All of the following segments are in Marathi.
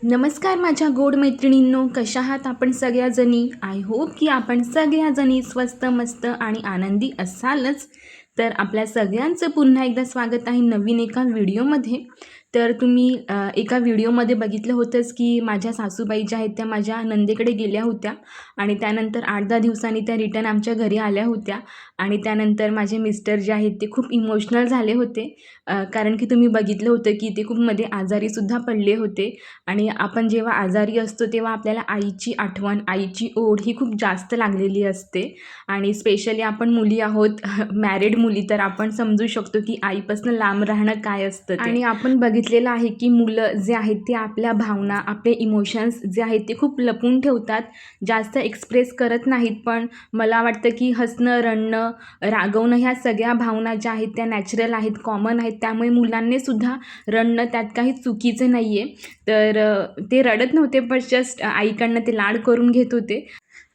नमस्कार माझ्या गोड मैत्रिणींनो, कशा आहात आपण सगळ्याजणी? आय होप की आपण सगळ्याजणी स्वस्त मस्त आणि आनंदी असालच. तर आपल्या सगळ्यांचं पुन्हा एकदा स्वागत आहे नवीन एका व्हिडिओमध्ये. तर तुम्ही एका व्हिडिओमध्ये बघितलं होतंच की माझ्या सासूबाई ज्या आहेत त्या माझ्या नंदेकडे गेल्या होत्या आणि त्यानंतर 8-10 दिवसांनी त्या रिटर्न आमच्या घरी आल्या होत्या. आणि त्यानंतर माझे मिस्टर जे आहेत ते खूप इमोशनल झाले होते, कारण की तुम्ही बघितलं होतं की ते खूप मध्ये आजारीसुद्धा पडले होते. आणि आपण जेव्हा आजारी असतो तेव्हा आपल्याला आईची आठवण, आईची ओढ ही खूप जास्त लागलेली असते. आणि स्पेशली आपण मुली आहोत मॅरिड मुली, तर आपण समजू शकतो की आईपासून लांब राहणं काय असतं ते. आणि आपण बघितलेलं आहे की मुलं जे आहेत ते आपल्या भावना, आपले इमोशन्स जे आहेत ते खूप लपून ठेवतात, जास्त एक्सप्रेस करत नाहीत. पण मला वाटतं की हसणं, रडणं, रागवणं ह्या सगळ्या भावना ज्या आहेत त्या नॅचरल आहेत, कॉमन आहेत. त्यामुळे मुलांनी सुद्धा रडणं त्यात काही चुकीचं नाही आहे. तर ते रडत नव्हते, पण जस्ट आईकडनं ते लाड करून घेत होते.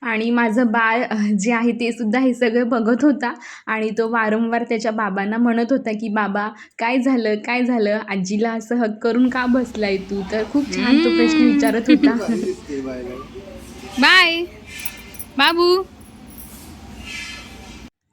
आणि माझं बाळ जे आहे ते सुद्धा हे सगळं बघत होता आणि तो वारंवार त्याच्या बाबांना म्हणत होता की बाबा काय झालं, काय झालं, आजीला असं हक करून का बसलाय तू? तर खूप छान तो प्रश्न विचारत होता. बाय बाबू.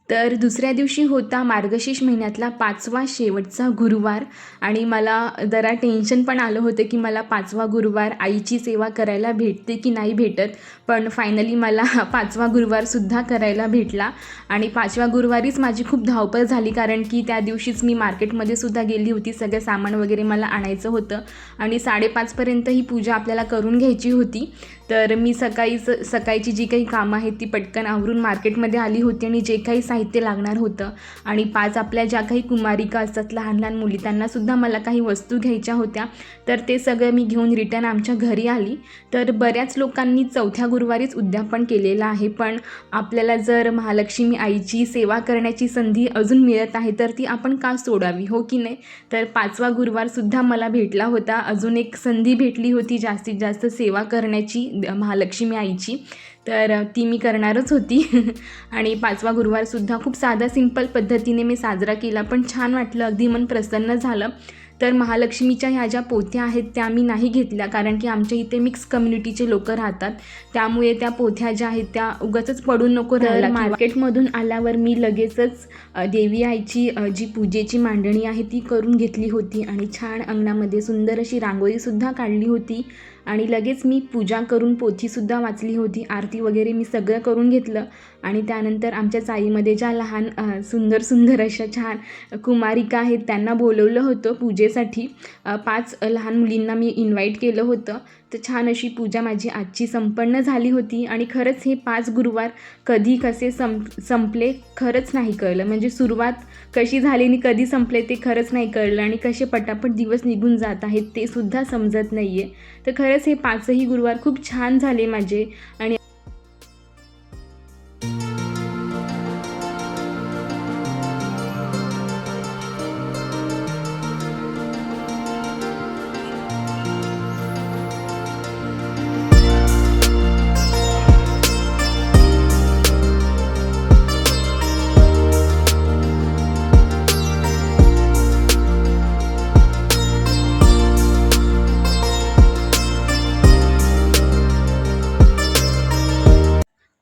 तर दुसऱ्या दिवशी होता मार्गशीर्ष महिन्यातला 5वा शेवटचा गुरुवार. आणि मला जरा टेन्शन पण आलं होतं की मला 5वा गुरुवार आईची सेवा करायला भेटते की नाही भेटत. पण फायनली मला 5वा गुरुवारसुद्धा करायला भेटला. आणि 5व्या गुरुवारीच माझी खूप धावपळ झाली, कारण की त्या दिवशीच मी मार्केटमध्ये सुद्धा गेली होती. सगळं सामान वगैरे मला आणायचं होतं आणि 5:30पर्यंत ही पूजा आपल्याला करून घ्यायची होती. तर मी सकाळची जी काही कामं आहेत ती पटकन आवरून मार्केटमध्ये आली होती आणि जे काही साहित्य लागणार होतं आणि 5 आपल्या ज्या काही कुमारिका असतात, लहान लहान मुली, त्यांनासुद्धा मला काही वस्तू घ्यायच्या होत्या. तर ते सगळं मी घेऊन रिटर्न आमच्या घरी आली. तर बऱ्याच लोकांनी 4थ्या गुरुवारीच उद्यापन केलेलं आहे, पण आपल्याला जर महालक्ष्मी आईची सेवा करण्याची संधी अजून मिळत आहे तर ती आपण का सोडावी, हो की नाही? तर 5वा गुरुवारसुद्धा मला भेटला होता, अजून एक संधी भेटली होती जास्तीत जास्त सेवा करण्याची महालक्ष्मी आईची. तर ती मी करणारच होती. आणि 5वा गुरुवारसुद्धा खूप साधा सिंपल पद्धतीने मी साजरा केला, पण छान वाटलं, अगदी मन प्रसन्न झालं. तर महालक्ष्मीच्या ह्या ज्या पोथ्या आहेत त्या मी नाही घेतल्या, कारण की आमच्या इथे मिक्स कम्युनिटीचे लोक राहतात, त्यामुळे त्या पोथ्या ज्या आहेत त्या उगाचच पडून नको राहायला. मार्केटमधून आल्यावर मी लगेचच देवी आईची जी पूजेची मांडणी आहे ती करून घेतली होती आणि छान अंगणामध्ये सुंदर अशी रांगोळीसुद्धा काढली होती. आणि लगेच मी पूजा करून पोथीसुद्धा वाचली होती, आरती वगैरे मी सगळं करून घेतलं. आणि त्यानंतर आमच्या चाळीमध्ये ज्या लहान सुंदर सुंदर अशा छान कुमारिका आहेत त्यांना बोलवलं होतं पूजेसाठी. 5 लहान मुलींना मी इन्व्हाइट केलं होतं. तर छान अशी पूजा माझी आजची संपन्न झाली होती. आणि खरंच हे 5 गुरुवार कधी कसे संपले खरंच नाही कळलं. म्हणजे सुरुवात कशी झाली आणि कधी संपले ते खरंच नाही कळलं, आणि कसे पटापट दिवस निघून जात आहेत ते सुद्धा समजत नाही आहे. तर खरंच हे 5ही गुरुवार खूप छान झाले माझे. आणि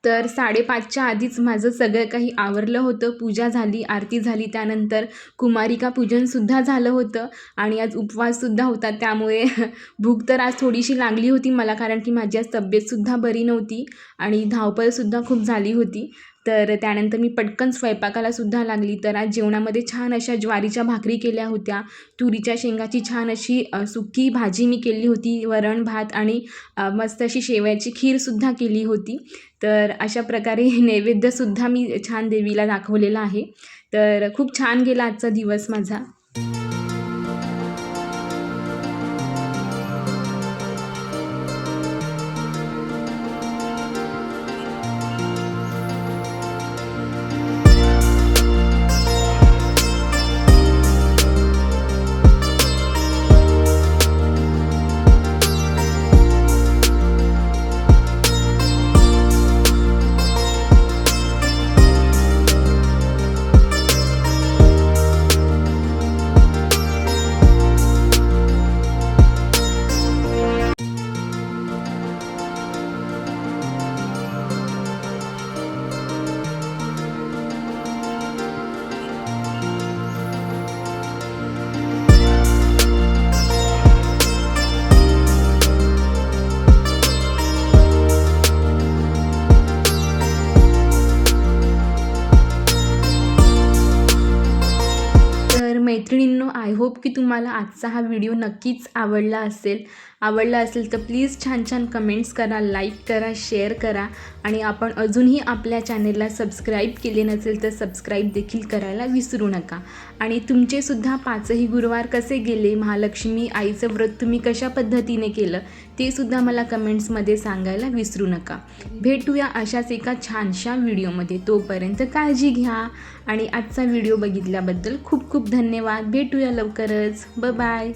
तर 5:30च्या आधीच माझं सगळं काही आवरलं होतं. पूजा झाली, आरती झाली, त्यानंतर कुमारिका पूजनसुद्धा झालं होतं. आणि आज उपवाससुद्धा होता, त्यामुळे भूक तर आज थोडीशी लागली होती मला, कारण की माझी आज तब्येतसुद्धा बरी नव्हती आणि धावपळसुद्धा खूप झाली होती. तर त्यानंतर मी पटकन स्वयंपाकाला सुद्धा लागली. तर आज जेवणामध्ये छान अशा ज्वारीच्या भाकरी केल्या होत्या, तुरीच्या शेंगाची छान अशी सुकी भाजी मी केली होती, वरण भात आणि मस्त अशी शेवयाची खीरसुद्धा केली होती. तर अशा प्रकारे नैवेद्यसुद्धा मी छान देवीला दाखवलेला आहे. तर खूप छान गेला आजचा दिवस माझा. आय होप की तुम्हाला आजचा हा व्हिडिओ नक्कीच आवडला असेल तर प्लीज छान छान कमेंट्स करा, लाईक करा, शेअर करा आणि आपण अजूनही आपल्या चॅनेलला सबस्क्राईब केले नसेल तर सबस्क्राईब देखील करायला विसरू नका. आणि तुमचेसुद्धा 5ही गुरुवार कसे गेले, महालक्ष्मी आईचं व्रत तुम्ही कशा पद्धतीने केलं ते सुद्धा मला कमेंट्समध्ये सांगायला विसरू नका. भेटूया अशाच एका छानशा व्हिडिओमध्ये. तोपर्यंत काळजी घ्या आणि आजचा व्हिडिओ बघितल्याबद्दल खूप खूप धन्यवाद. भेटूया लवकरच. बाय.